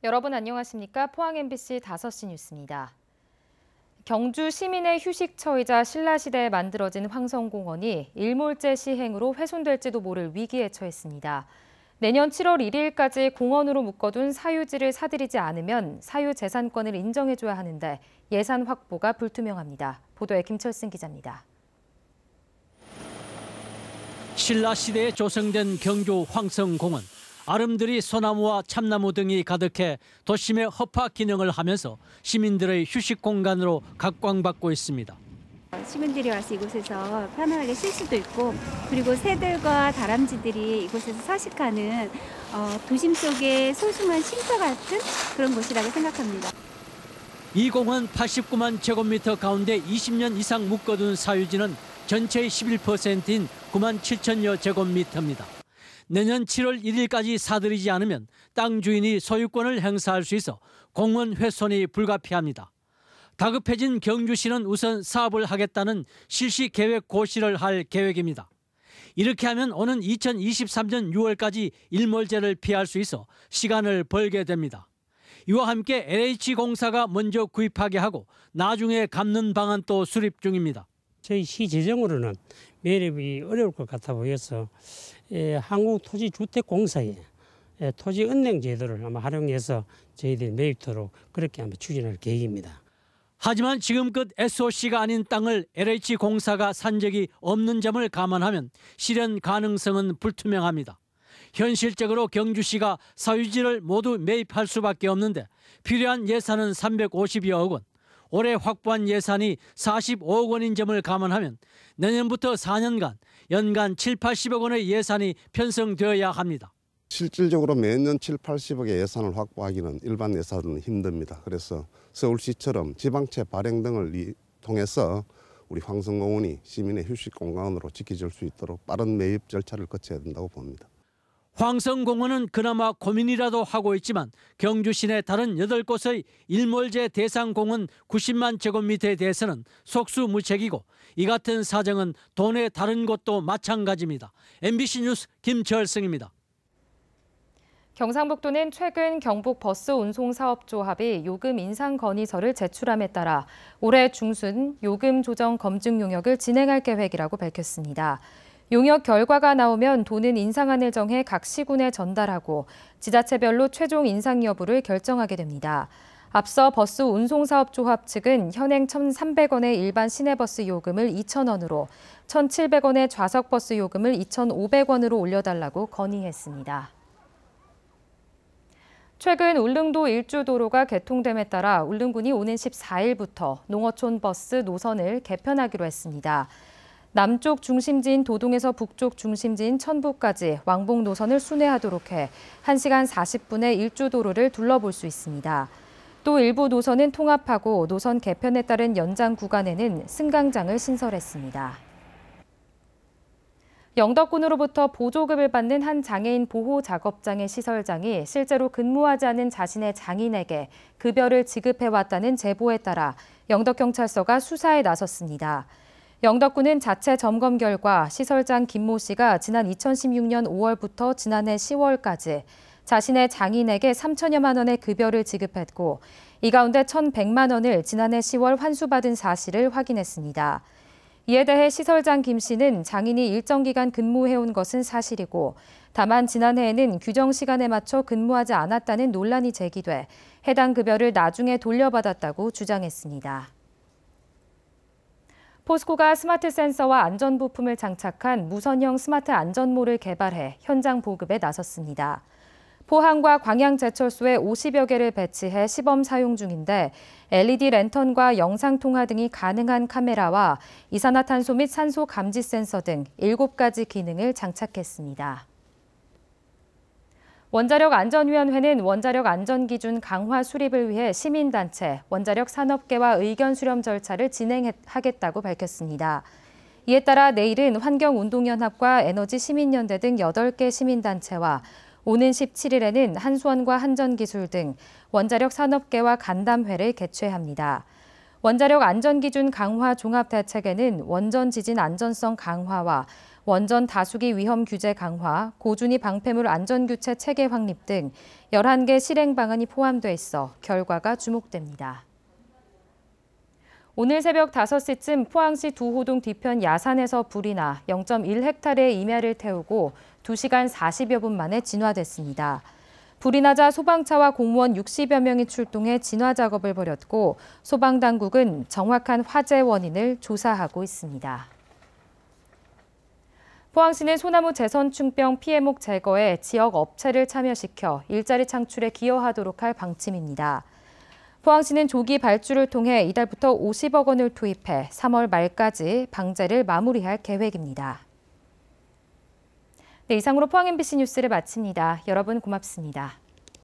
여러분 안녕하십니까? 포항 MBC 5시 뉴스입니다. 경주 시민의 휴식처이자 신라시대에 만들어진 황성공원이 일몰제 시행으로 훼손될지도 모를 위기에 처했습니다. 내년 7월 1일까지 공원으로 묶어둔 사유지를 사들이지 않으면 사유재산권을 인정해줘야 하는데 예산 확보가 불투명합니다. 보도에 김철승 기자입니다. 신라시대에 조성된 경주 황성공원. 아름드리 소나무와 참나무 등이 가득해 도심의 허파 기능을 하면서 시민들의 휴식 공간으로 각광받고 있습니다. 시민들이 와서 이곳에서 편안하게 쉴 수도 있고, 그리고 새들과 다람쥐들이 이곳에서 서식하는 도심 속의 소중한 쉼터 같은 그런 곳이라고 생각합니다. 이 공원 89만 제곱미터 가운데 20년 이상 묶어둔 사유지는 전체의 11%인 9만 7천여 제곱미터입니다. 내년 7월 1일까지 사들이지 않으면 땅 주인이 소유권을 행사할 수 있어 공원 훼손이 불가피합니다. 다급해진 경주시는 우선 사업을 하겠다는 실시 계획 고시를 할 계획입니다. 이렇게 하면 오는 2023년 6월까지 일몰제를 피할 수 있어 시간을 벌게 됩니다. 이와 함께 LH공사가 먼저 구입하게 하고 나중에 갚는 방안도 수립 중입니다. 저희 시 재정으로는 매립이 어려울 것 같아 보여서 한국토지주택공사의 토지은행 제도를 아마 활용해서 저희들이 매입토록 그렇게 한번 추진할 계획입니다. 하지만 지금껏 SOC가 아닌 땅을 LH공사가 산 적이 없는 점을 감안하면 실현 가능성은 불투명합니다. 현실적으로 경주시가 사유지를 모두 매입할 수밖에 없는데 필요한 예산은 350여억 원. 올해 확보한 예산이 45억 원인 점을 감안하면 내년부터 4년간 연간 7, 80억 원의 예산이 편성되어야 합니다. 실질적으로 매년 7, 80억의 예산을 확보하기는 일반 예산은 힘듭니다. 그래서 서울시처럼 지방채 발행 등을 통해서 우리 황성공원이 시민의 휴식 공간으로 지켜질 수 있도록 빠른 매입 절차를 거쳐야 된다고 봅니다. 황성공원은 그나마 고민이라도 하고 있지만 경주 시내 다른 8곳의 일몰제 대상 공원 90만 제곱미터에 대해서는 속수무책이고 이 같은 사정은 도내 다른 곳도 마찬가지입니다. MBC 뉴스 김철승입니다. 경상북도는 최근 경북 버스운송사업조합이 요금 인상 건의서를 제출함에 따라 올해 중순 요금 조정 검증 용역을 진행할 계획이라고 밝혔습니다. 용역 결과가 나오면 도는 인상안을 정해 각 시군에 전달하고 지자체별로 최종 인상 여부를 결정하게 됩니다. 앞서 버스운송사업조합 측은 현행 1,300원의 일반 시내버스 요금을 2,000원으로 1,700원의 좌석버스 요금을 2,500원으로 올려달라고 건의했습니다. 최근 울릉도 일주도로가 개통됨에 따라 울릉군이 오는 14일부터 농어촌 버스 노선을 개편하기로 했습니다. 남쪽 중심지인 도동에서 북쪽 중심지인 천부까지 왕복 노선을 순회하도록 해 1시간 40분의 일주도로를 둘러볼 수 있습니다. 또 일부 노선은 통합하고 노선 개편에 따른 연장 구간에는 승강장을 신설했습니다. 영덕군으로부터 보조급을 받는 한 장애인 보호작업장의 시설장이 실제로 근무하지 않은 자신의 장인에게 급여를 지급해왔다는 제보에 따라 영덕경찰서가 수사에 나섰습니다. 영덕군은 자체 점검 결과 시설장 김모 씨가 지난 2016년 5월부터 지난해 10월까지 자신의 장인에게 3천여만 원의 급여를 지급했고 이 가운데 1,100만 원을 지난해 10월 환수받은 사실을 확인했습니다. 이에 대해 시설장 김 씨는 장인이 일정 기간 근무해온 것은 사실이고 다만 지난해에는 규정 시간에 맞춰 근무하지 않았다는 논란이 제기돼 해당 급여를 나중에 돌려받았다고 주장했습니다. 포스코가 스마트 센서와 안전 부품을 장착한 무선형 스마트 안전모를 개발해 현장 보급에 나섰습니다. 포항과 광양제철소에 50여 개를 배치해 시범 사용 중인데 LED 랜턴과 영상통화 등이 가능한 카메라와 이산화탄소 및 산소 감지 센서 등 7가지 기능을 장착했습니다. 원자력안전위원회는 원자력 안전기준 강화 수립을 위해 시민단체, 원자력 산업계와 의견 수렴 절차를 진행하겠다고 밝혔습니다. 이에 따라 내일은 환경운동연합과 에너지시민연대 등 8개 시민단체와 오는 17일에는 한수원과 한전기술 등 원자력 산업계와 간담회를 개최합니다. 원자력 안전기준 강화 종합대책에는 원전 지진 안전성 강화와 원전 다수기 위험 규제 강화, 고준위 방패물 안전교체 체계 확립 등 11개 실행 방안이 포함돼 있어 결과가 주목됩니다. 오늘 새벽 5시쯤 포항시 두호동 뒤편 야산에서 불이 나 0.1헥타르의 임야를 태우고 2시간 40여 분 만에 진화됐습니다. 불이 나자 소방차와 공무원 60여 명이 출동해 진화 작업을 벌였고 소방당국은 정확한 화재 원인을 조사하고 있습니다. 포항시는 소나무 재선충병 피해목 제거에 지역 업체를 참여시켜 일자리 창출에 기여하도록 할 방침입니다. 포항시는 조기 발주를 통해 이달부터 50억 원을 투입해 3월 말까지 방제를 마무리할 계획입니다. 네, 이상으로 포항 MBC 뉴스를 마칩니다. 여러분 고맙습니다.